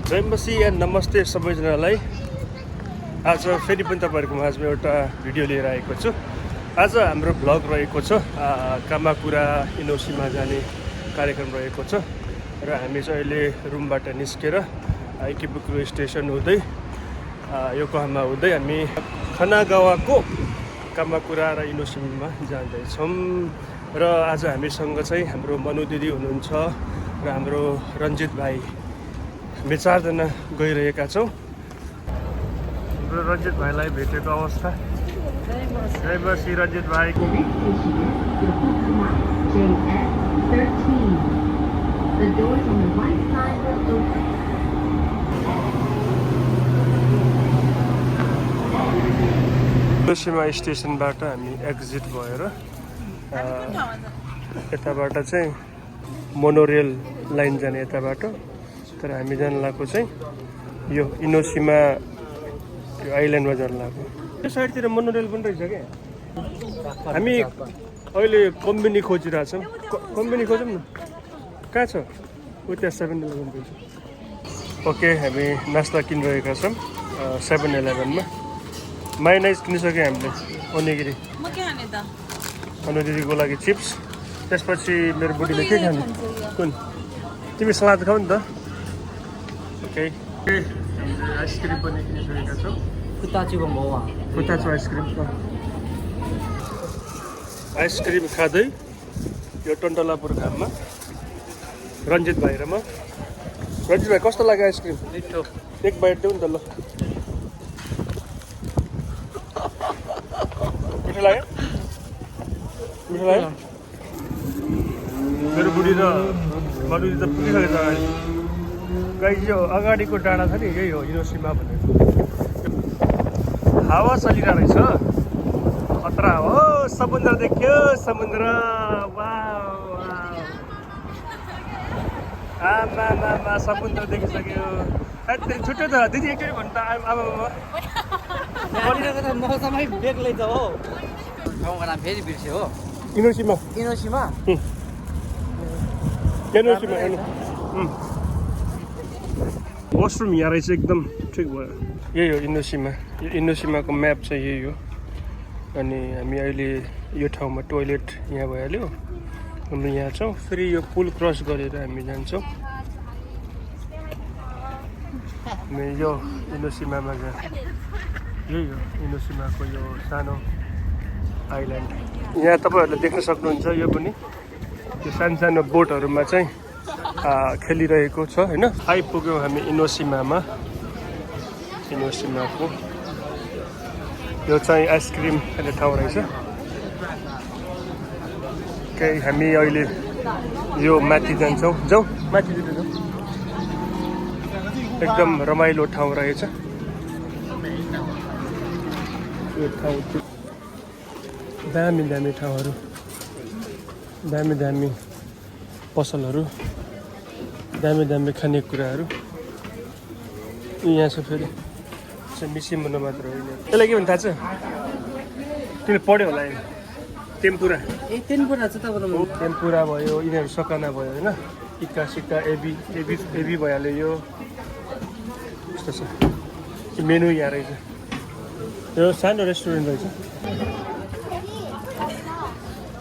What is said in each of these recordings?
जयमसी and नमस्ते सबैजनालाई। आज फेरि पनि तपाईँहरूको माझमा एउटा भिडियो लिएर आएको छु। आज हाम्रो भ्लग रहेको छ कामाकुरा इनोसीमा जाने कार्यक्रम रहेको छ र हामी चाहिँ अहिले रुमबाट निस्केर आइकिपुकुरो स्टेसन हुँदै योकोहामा हुँदै हामी खनागावाको कामाकुरा र इनोसीमा जाँदैछौँ। र आज हामीसँग चाहिँ हाम्रो मनु दिदी हुनुहुन्छ र हाम्रो रञ्जित भाइ, हामी चारजना गइरहेका छौँ। हाम्रो रञ्जित भाइलाई भेटेको अवस्था। जय बसी रञ्जित भाइ। इनोसीमा स्टेसनबाट हामी एक्जिट भएर यताबाट चाहिँ मोनोरेल लाइन जाने यता बाटो, तर हामी जान लागेको चाहिँ यो इनोसीमा त्यो आइल्यान्डमा जान लागेको। त्यो साइडतिर मोनोरेल पनि रहेछ क्या। हामी अहिले कम्बिनी खोजिरहेछौँ। कम्बिनी खोजौँ न, कहाँ छ? ऊ त्यहाँ 7-Eleven रहेछ। ओके, हामी नास्ता किनिरहेका छौँ 7-Elevenमा। मायोनाइज किनिसक्यो हामीले। ओनिगिरी अनु दिदीको लागि चिप्स, त्यसपछि मेरो बुढीले के खाने? कुन? तिमी सलाद खाऊ नि त। ओके, आइसक्रिम पनि किनिसकेका छौँ। फुताचो आइसक्रिम। आइसक्रिम खाँदै यो टन्टलापुर घाममा रञ्जित भाइ र म। रञ्जित भाइ कस्तो लाग्यो आइसक्रिम? मिठो। एक बाइट देऊ नि त ल। मिठो लाग्यो? मिठो लाग्यो? मेरो बुढी र मनुजी त पुगिसकेको छ अगाडि। गाइस, यो अगाडिको डाँडा छ नि, यही हो इनोसीमा भनेको। हावा चलिरहेको रहेछ, खतरा हो। समुद्र देख्यो, समुद्र। आमा समुद्र देखिसक्यो। छुट्टै त दिदी एकचोटि भन्नु त। मौसमै बेग्लै त हो। ठाउँको नाम फेरि बिर्स्यो हो। इनोसीमा। वासरुम यहाँ रहेछ, एकदम ठिक भयो। यही हो इनोसीमा। यो इनोसीमाको म्याप चाहिँ यही हो। अनि हामी अहिले यो ठाउँमा टोइलेट यहाँ भइहाल्यो। हामी यहाँ छौँ। फेरि यो पुल क्रस गरेर हामी जान्छौँ। हामी यो इनोसीमामा यही हो इनोसीमाको यो सानो आइल्यान्ड। यहाँ तपाईँहरूले देख्न सक्नुहुन्छ, यो पनि त्यो सानो बोटहरूमा चाहिँ खेलिरहेको छ होइन। आइपुग्यौँ हामी इनोसीमामा। इनोसीमाको यो चाहिँ आइसक्रिम खाने ठाउँ रहेछ। केही हामी अहिले यो माथि जान्छौँ। जाउँ माथि जाउँ। एकदम रमाइलो ठाउँ रहेछ यो ठाउँ। दामी दामी ठाउँहरू, दामी दामी पसलहरू, दामी दामी खानेकुराहरू यहाँ छ। फेरि मिसिमुनो मात्र होइन। यसलाई के भन्छ थाहा छ? तिमीले पढ्यो होला। टेम्पुरा। टेम्पुरा चाहिँ तपाईँको टेम्पुरा भयो, यिनीहरू सकाना भयो होइन। इक्का सिक्का एबी भइहाल्यो। यो कस्तो छ मेनु यहाँ रहेछ। यो सानो रेस्टुरेन्ट रहेछ।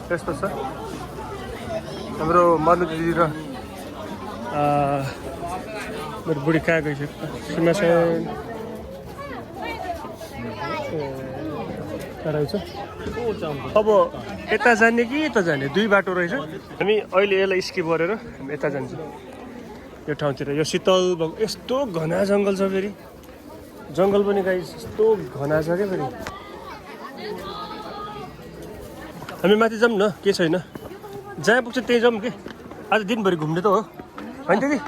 त्यस्तो छ। हाम्रो मनु दिदी र मेरो बुढी कहाँ गइसक्यो? सिमासन रहेछ। अब यता जाने कि यता जाने, दुई बाटो रहेछ। हामी अहिले यसलाई स्किप गरेर हामी यता जान्छौँ यो ठाउँतिर। यो शीतल भएको यस्तो घना जङ्गल छ। फेरि जङ्गल पनि गाइस यस्तो घना छ क्या। फेरि हामी माथि जाऊँ न, के छैन। जहाँ पुग्छ त्यहीँ जाउँ कि। आज दिनभरि घुम्ने त हो होइन दिदी?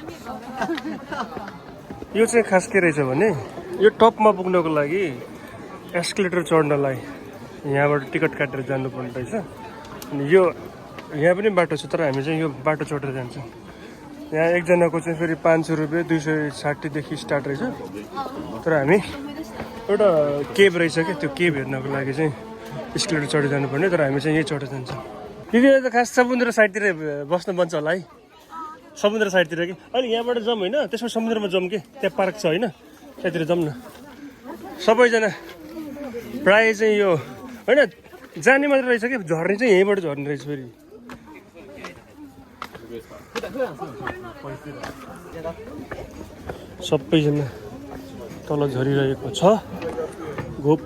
यो चाहिँ खास के रहेछ भने, यो टपमा पुग्नको लागि एस्केलेटर चढ्नलाई यहाँबाट टिकट काटेर जानुपर्ने रहेछ। अनि यो यहाँ पनि बाटो छ, तर हामी चाहिँ यो बाटो चढेर जान्छौँ। यहाँ एकजनाको चाहिँ फेरि 500 रुपियाँ 260देखि स्टार्ट रहेछ। तर हामी एउटा केब रहेछ क्या, त्यो केब हेर्नको लागि चाहिँ एस्केलेटर चढेर जानुपर्ने। तर हामी चाहिँ यहीँ चढेर जान्छौँ। दिदीले त खास समुद्र साइडतिर बस्नु मन छ होला है। समुद्र साइडतिर कि अहिले यहाँबाट जाउँ होइन त्यसमा समुद्रमा जाउँ कि त्यहाँ पार्क छ होइन त्यहाँतिर जाउँ न सबैजना प्रायः चाहिँ यो होइन जाने मात्र रहेछ कि झर्ने चाहिँ यहीँबाट झर्ने रहेछ फेरि सबैजना तल झरिरहेको छ घोप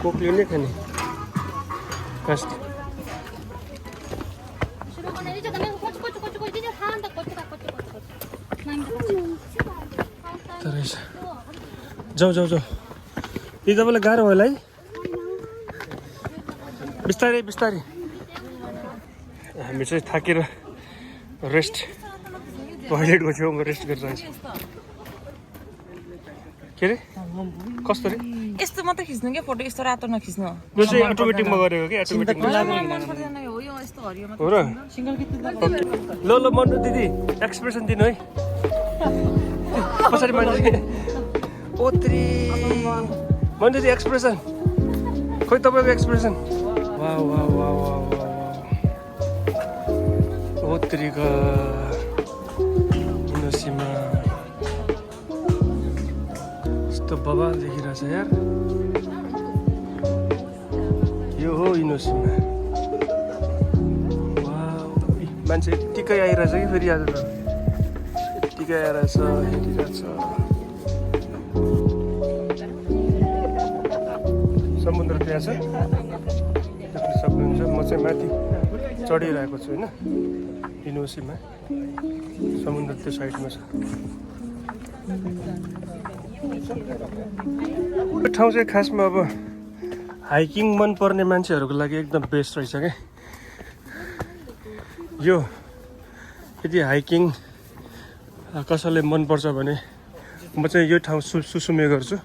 कोकले नै खाने कास्ट जाऊ जाऊ जाऊ यो तपाईँलाई गाह्रो होला है बिस्तारै बिस्तारै हामी चाहिँ थाकेर रेस्ट टोइलेटको छेउमा रेस्ट गरिरहेको छ के अरे कस्तो रे यस्तो मात्रै खिच्नु के फोटो यस्तो रातो नखिच्नु यो चाहिँ अटोमेटिकमा गरेको कि अटोमेटिकमा मन पर्दैन हो यो यस्तो हरियोमा हो र ल ल मन्टु दिदी एक्सप्रेसन दिनु है पछाडि मान्छे ओत्री मन्टु दिदी एक्सप्रेसन खोइ तपाईँको एक्सप्रेसन वा वा वा वा वा ओत्रीका इनोसीमा यस्तो बवाल देखिरहेछ यार यो हो इनोसीमा मान्छे यत्तिकै आइरहेछ कि फेरि आज त यत्तिकै आइरहेछ हेरिरहेछ समुद्र त्यहाँ छ देख्न सक्नुहुन्छ म चाहिँ माथि चढिरहेको छु होइन इनोसीमा समुद्र त्यो साइडमा छ यो ठाउँ चाहिँ खासमा अब हाइकिङ मनपर्ने मान्छेहरूको लागि एकदम बेस्ट रहेछ क्या यो यदि हाइकिङ कसैले मनपर्छ भने म चाहिँ यो ठाउँ सुसुमे गर्छु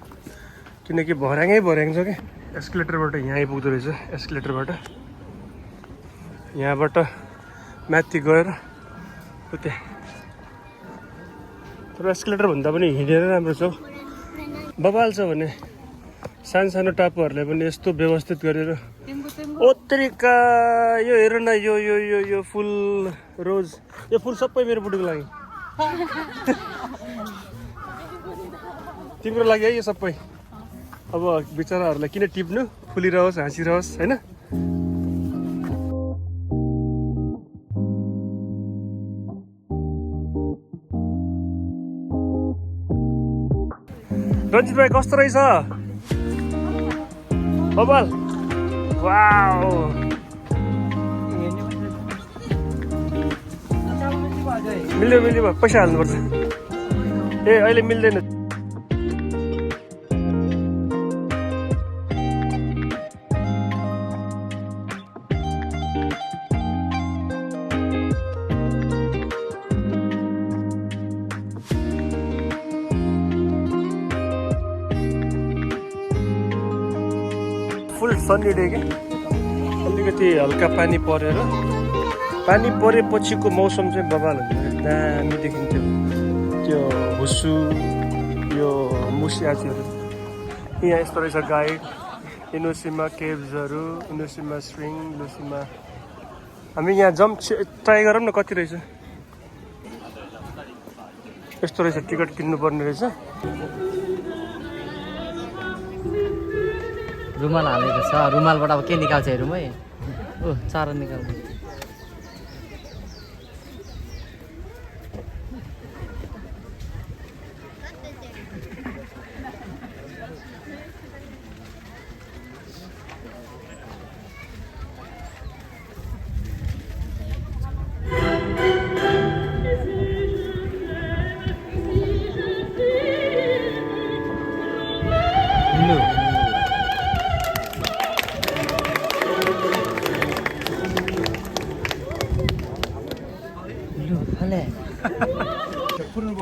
किनकि भर्याङै भर्याङ छ क्या एस्केलेटरबाट यहाँ आइपुग्दो रहेछ एस्केलेटरबाट यहाँबाट माथि गएर त्यहाँ तर एस्केलेटर भन्दा पनि हिँडेर राम्रो छ बवाल छ भने सानो सानो टापुहरूलाई पनि यस्तो व्यवस्थित गरेर ओत्रिका यो हेर न यो यो यो यो फुल रोज यो फुल सबै मेरो बुढीको लागि तिम्रो लागि है यो सबै अब बिचराहरूलाई किन टिप्नु फुलिरहोस् हाँसिरहोस् होइन रञ्जित भाइ कस्तो रहेछ बबाल वाउ मिल्यो मिल्यो पैसा हाल्नुपर्छ ए अहिले मिल्दैन फुल सन्नी डे के अलिकति हल्का पानी परेर पानी परेपछिको मौसम चाहिँ बवाल हुन्छ दामी देखिन्थ्यो त्यो हुस्सु यो मुसियाचीहरू यहाँ यस्तो रहेछ गाइड इनोसीमा केभ्सहरू इनोसीमा स्प्रिङ इनोसीमा हामी यहाँ जम्प ट्राई गरौँ न कति रहेछ यस्तो रहेछ टिकट किन्नुपर्ने रहेछ रुमाल हालेको छ रुमालबाट अब के निकाल्छ हेरौँ है ओ चारो निकाल्छ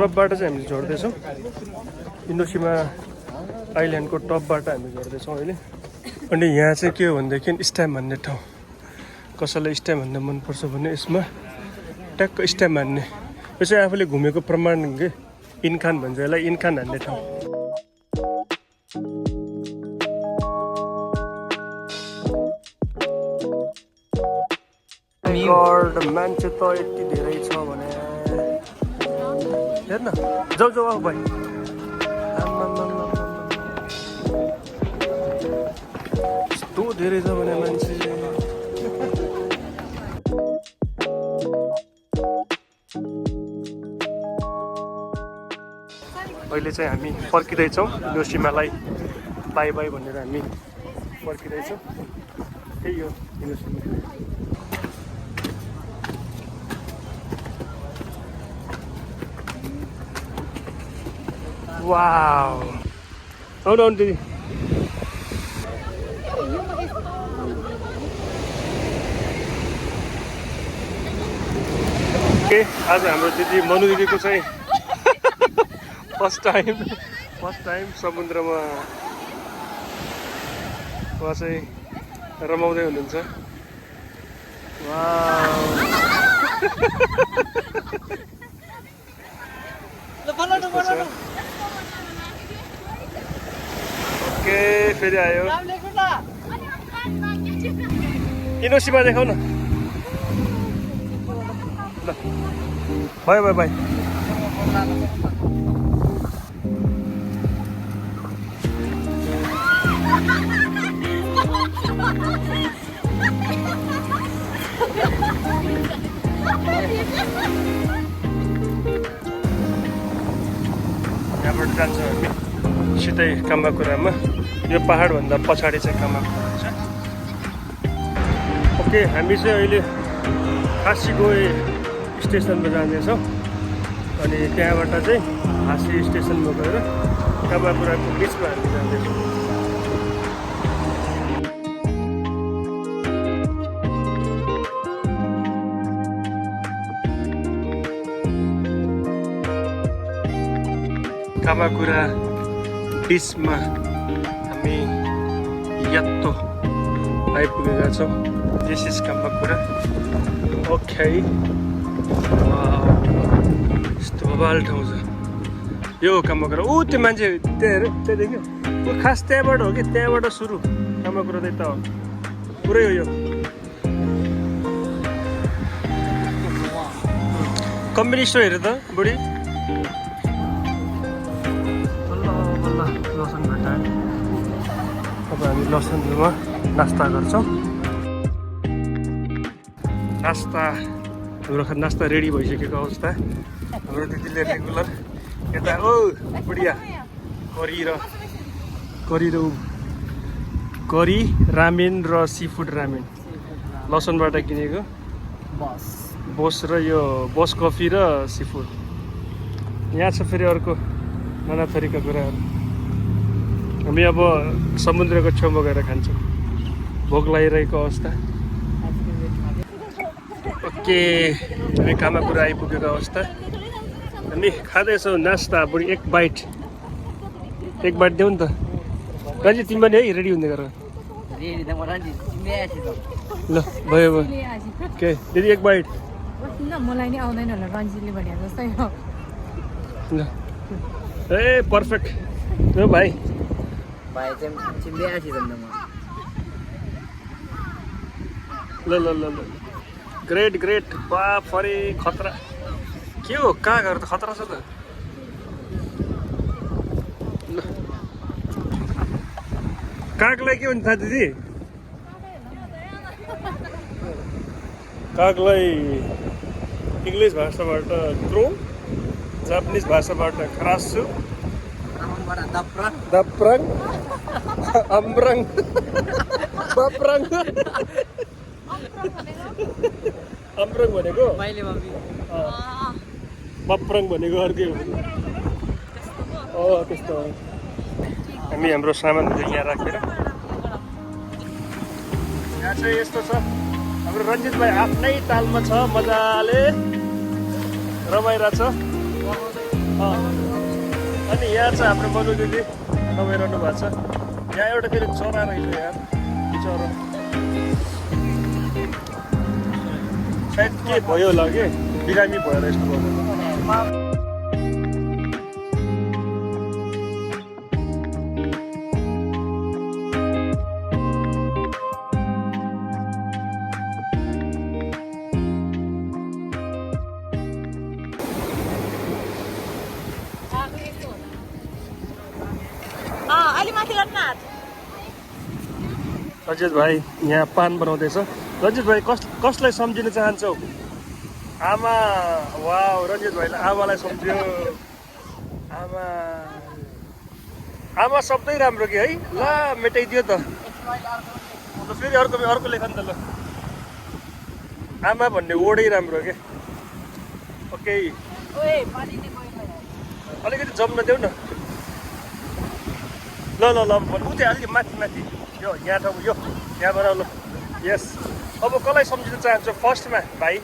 टपबाट चाहिँ हामी झर्दैछौँ इनोसीमा आइल्यान्डको टपबाट हामी झर्दैछौँ अहिले अनि यहाँ चाहिँ के हो भनेदेखि स्ट्याम्प हान्ने ठाउँ कसैलाई स्ट्याम्प हान्न मनपर्छ भने यसमा ट्याक्क स्ट्याम्प हान्ने यो चाहिँ आफूले घुमेको प्रमाण के इन्खान भन्छ यसलाई इन्खान हान्ने ठाउँ दामी हो। गॉड मान्छे त यति धेरै छ भने हेर्न जाऊ जाऊ आऊ भाइ यस्तो धेरै छ भने मान्छे अहिले चाहिँ हामी पर्खिँदैछौँ हिरोसिमालाई बाई बाई भनेर हामी पर्खिँदैछौँ त्यही हो हिरोसिमा वाउ आउनु आउनु दिदी ओके आज हाम्रो दिदी मनु दिदीको चाहिँ फर्स्ट टाइम समुद्रमा उहाँ चाहिँ रमाउँदै हुनुहुन्छ ओके फेरि आयो इनोसीमा देखाउ न ल भयो भयो भाइ यहाँबाट जान्छौँ हामी सिधै कामाकुरामा यो पहाडभन्दा पछाडि चाहिँ कामाकुरा छ ओके हामी चाहिँ अहिले खासीगोए स्टेसनमा जाँदैछौँ अनि त्यहाँबाट चाहिँ हाँसी स्टेसनमा गएर कामाकुराको बिचमा हामी जाँदैछौँ कामाकुरा बिचमा हामी यत्तो आइपुगेका छौँ दिस इज कामाकुरा ओके यस्तो बबाल ठाउँ छ यो कामाकुरा ऊ त्यो मान्छे त्यहाँ त्यहाँ देख्यो ऊ खास त्यहाँबाट हो कि त्यहाँबाट सुरु कामाकुरा त यता हो पुरै हो यो कम्बिनी स्टोर हेर त बुढी लसन भेटायो अब हामी लसनमा नास्ता गर्छौँ नास्ता रेडी भइसकेको अवस्था हाम्रो दिदीले रेगुलर यता ओ बुढिया करी रामेन र सी फुड रामेन लसनबाट किनेको बोस र यो बोस कफी र सी फुड यहाँ छ फेरि अर्को नाना थरीका कुराहरू हामी अब समुद्रको छेउमा गएर खान्छौँ भोक लागिरहेको अवस्था ओके हामी कामाकुरा आइपुगेको अवस्था हामी खाँदैछौँ नास्ता बुढी एक बाइट देऊ नि त रन्जित तिमी पनि है रेडी हुँदै गर ल भयो ओके दिदी एक बाइट मलाई नि आउँदैन होला रन्जितले भने जस्तै हो ल ए पर्फेक्ट हो भाइ ल ल ल ल ग्रेट बाफ अरे खतरा के हो कागहरू त खतरा छ त ल कागलाई के भन्छ थाहा दिदी कागलाई इङ्ग्लिस भाषाबाट क्रो जापानिज भाषाबाट खरासु दप्रङ अम्ब्रङ बप्रङ अम्ब्रङ भनेको बप्रङ भनेको अर्कै हो त्यस्तो हो हामी हाम्रो सामानहरू यहाँ राखेर यहाँ चाहिँ यस्तो छ हाम्रो रन्जित भाइ आफ्नै तालमा छ मजाले रमाइरहेछ अनि यहाँ चाहिँ हाम्रो मनु दिदी रमाइरहनु भएको छ यहाँ एउटा फेरि चरा रहेछ यार चरा सायद के भयो होला कि बिरामी भएर यस्तो भयो माथि गर्न हात रजित भाइ यहाँ पान बनाउँदैछ रजित भाइ कसलाई सम्झिन चाहन्छौ आमा वाउ रजित भाइले आमालाई सम्झ्यो आमा आमा शब्दै राम्रो कि है ल मेटाइदियो त फेरि अर्को लेख नि त ल आमा भन्ने वर्डै राम्रो के ओके अलिकति जम्न देऊ न ल ल ल भन्नु उतै अलिकति माथि माथि यो यहाँ ठाउँ यो यहाँ बनाउ ल यस अब कसलाई सम्झिन चाहन्छु फर्स्टमा भाइ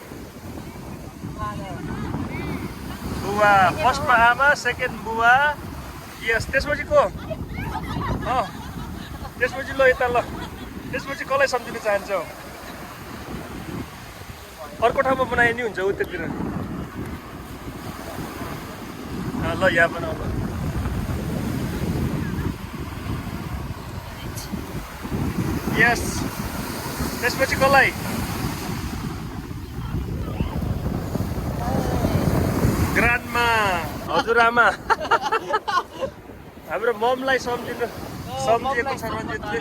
बुवा फर्स्टमा आमा सेकेन्ड बुवा यस त्यसपछि को त्यसपछि ल यता ल त्यसपछि कसलाई सम्झिन चाहन्छौ अर्को ठाउँमा बनाए नि हुन्छ उतातिर ल यहाँ बनाऊ ल यस त्यसपछि कसलाई ग्रान्डमा हजुरआमा हाम्रो ममलाई सम्झिएको छ रञ्जितले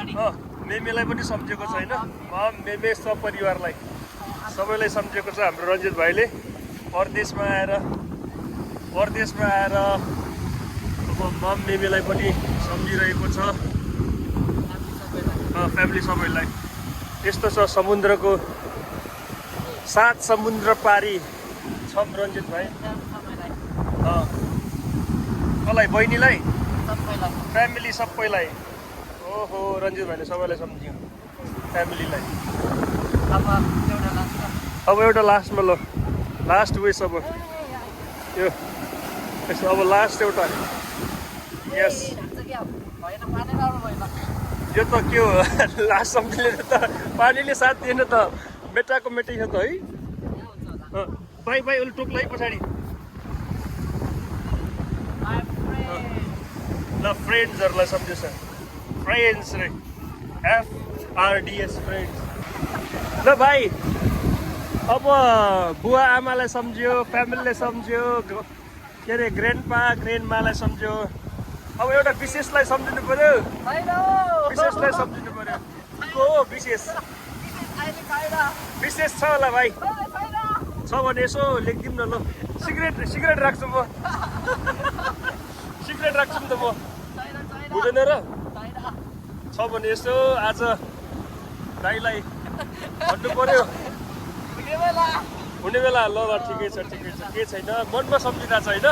मेमेलाई पनि सम्झेको छैन मम मेमे सपरिवारलाई सबैलाई सम्झेको छ हाम्रो रञ्जित भाइले परदेशमा आएर अब मम मेमेलाई पनि सम्झिरहेको छ फ्यामिली सबैलाई यस्तो छ समुद्रको 7 समुद्र पारी छम रञ्जित भाइ कसलाई बहिनीलाई फ्यामिली सबैलाई ओहो रञ्जित भाइले सबैलाई सम्झियो फ्यामिलीलाई अब एउटा लास्टमा ल लास्ट विस अब यो अब लास्ट एउटा यस यो त के हो लास्ट सम्झिने त पानीले साथ दिएन त मेटाको मेटै छ त है बाई बाई उसले टोक्ला है पछाडि ल फ्रेन्ड्सहरूलाई सम्झेछ फ्रेन्ड्स रे FRDS फ्रेन्ड्स ल भाइ अब बुवा आमालाई सम्झ्यो फ्यामिलीलाई सम्झ्यो के अरे ग्रेन्डमालाई सम्झ्यो अब एउटा विशेषलाई सम्झिनु पर्यो विशेषलाई सम्झिनु पर्यो को हो विशेष छ होला भाइ छ भने यसो लेखिदिउँ न ल सिगरेट राख्छु म सिगरेट राख्छु नि त म बुझेन र छ भने यसो आज दाइलाई भन्नु पर्यो हुने बेला ल ठिकै छ के छैन मनमा सम्झिरहेको छ होइन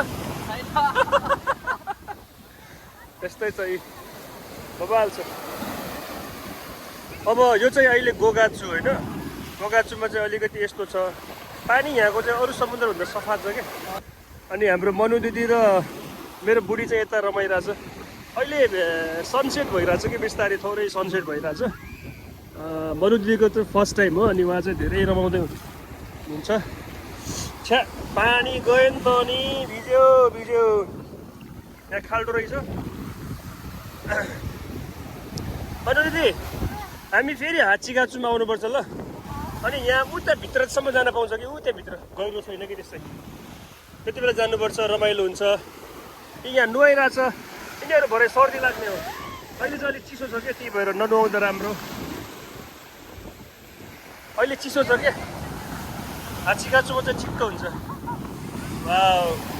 त्यस्तै छ बबाल छ अब यो चाहिँ अहिले गोगाछु होइन गोगाचुमा चाहिँ अलिकति यस्तो छ पानी यहाँको चाहिँ अरू समुद्रभन्दा सफा छ क्या अनि हाम्रो मनु दिदी र मेरो बुढी चाहिँ यता रमाइरहेछ अहिले सनसेट भइरहेछ कि बिस्तारै थोरै सनसेट भइरहेछ मनु दिदीको चाहिँ फर्स्ट टाइम हो अनि उहाँ चाहिँ धेरै रमाउँदै हुन्छ छ्या पानी गयो नि त नि भिडियो यहाँ खाल्डो रहेछ मनु दिदी हामी फेरि हात्तीगाछुमा आउनुपर्छ ल अनि यहाँ उता भित्रसम्म जान पाउँछ कि उता भित्र गहिरो छैन कि त्यस्तै त्यति बेला जानुपर्छ रमाइलो हुन्छ यहाँ नुहाइरहेछ यिनीहरू भरे सर्दी लाग्ने हो अहिले चाहिँ अलिक चिसो छ क्या त्यही भएर ननुहाउँदा राम्रो अहिले चिसो छ क्या हात्तीगाछुमा चाहिँ ठिक्क हुन्छ वाउ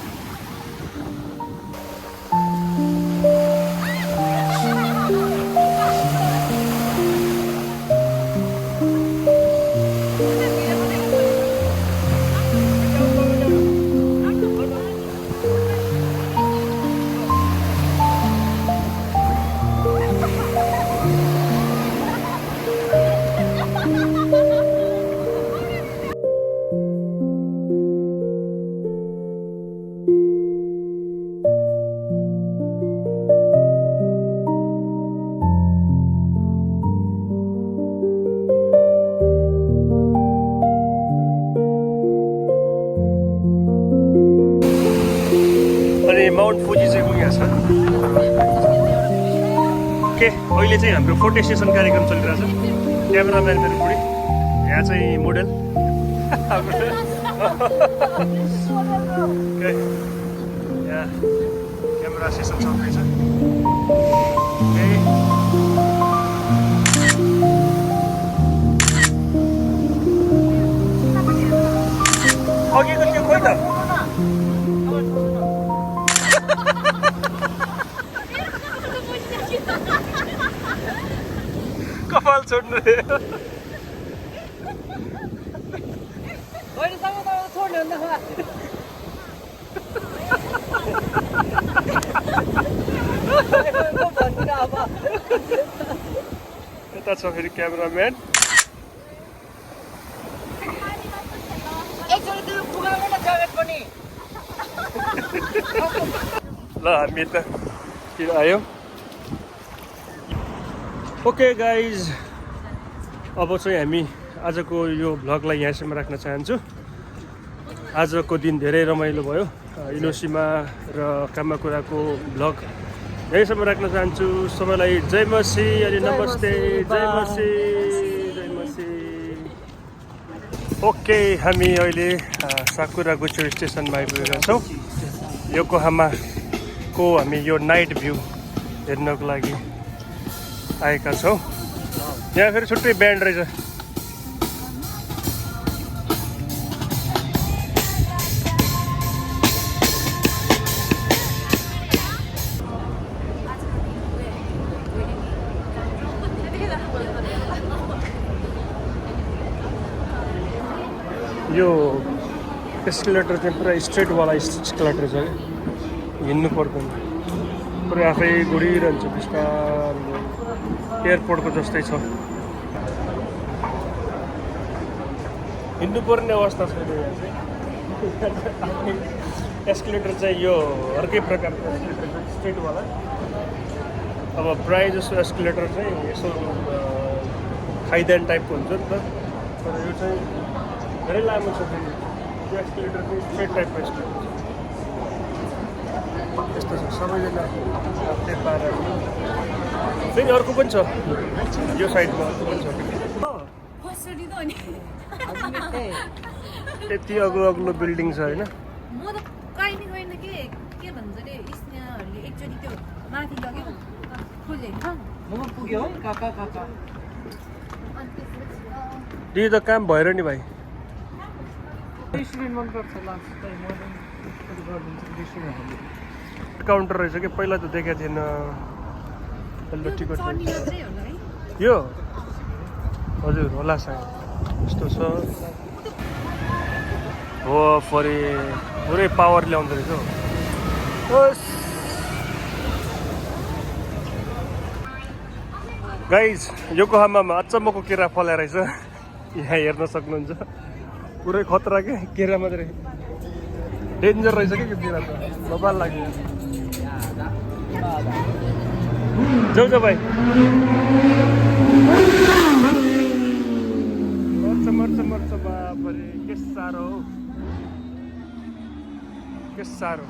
माउन्ट फुजी चाहिँ पुगेको छ के अहिले चाहिँ हाम्रो फोटो सेसन कार्यक्रम चलिरहेछ क्यामेराम्यान मेरो बुढी यहाँ चाहिँ मोडल यहाँ क्यामेरा सेसन चल्दैछ ठगेको थियो खोइ त कपाल छोड्नु रे यता छ फेरि क्यामेराम्यान ल हामी त किन आयो ओके गाइज अब चाहिँ हामी आजको यो भ्लगलाई यहाँसम्म राख्न चाहन्छु आजको दिन धेरै रमाइलो भयो इनोसीमा र कामाकुराको भ्लग यहीँसम्म राख्न चाहन्छु सबैलाई जय मसी अनि नमस्ते जय मसी जय मसी ओके हामी अहिले साकुरा गुचो स्टेसनमा आइपुगेका छौँ योकोहामाको हामी यो नाइट भ्यू हेर्नको लागि आएका छौँ यहाँ फेरि छुट्टै ब्यान्ड रहेछ यो एस्केलेटर चाहिँ पुरा स्ट्रेटवाला एस्केलेटर छ क्या हिँड्नु पर्दैन पुरै आफै घुरिरहन्छ बिस्तारै एयरपोर्टको जस्तै छ हिँड्नुपर्ने अवस्था छैन यहाँ चाहिँ एस्केलेटर चाहिँ यो अर्कै प्रकारको एस्केलेटर स्ट्रेटवाला अब प्रायः जस्तो एस्केलेटर चाहिँ यसो खाइदान टाइपको हुन्छ नि त तर यो चाहिँ धेरै लामो छ फेरि यो एस्केलेटर चाहिँ स्ट्रेट टाइपको एस्केलेटर छ यस्तो छ सबैजना त्यही पारा फेरि अर्को पनि छ यो साइडमा अर्को पनि छ यति अग्लो अग्लो बिल्डिङ छ होइन म त कहिले गएन के भन्छ अरे स्नेहहरूले एकचोटि त्यो माथि लग्यो खोल्यो यो त काम भएर नि भाइ काउन्टर रहेछ कि पहिला त देखाएको थिएन पहिलो टिकट यो हजुर होला सायद यस्तो छ हो पुरै पावर ल्याउँदो रहेछ हौ गाइज योकोहामामा अचम्मको केरा फलाएर रहेछ यहाँ हेर्न सक्नुहुन्छ पुरै खतरा के केरा मात्रै डेन्जर रहेछ कि यो केरा त बबाल लाग्यो जाऊ भाइ मर्छ बापरे के साह्रो हौ के साह्रो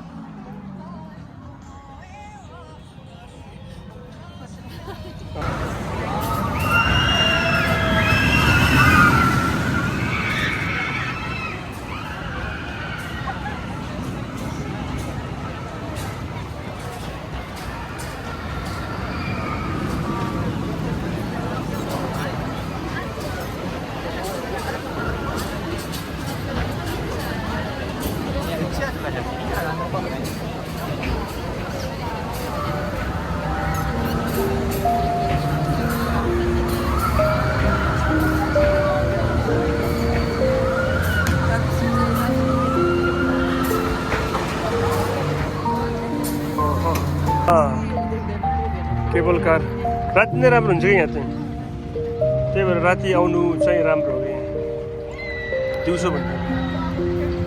केबल कार राति नै राम्रो हुन्छ कि यहाँ चाहिँ त्यही भएर राति आउनु चाहिँ राम्रो हो यहाँ दिउँसो भन्दा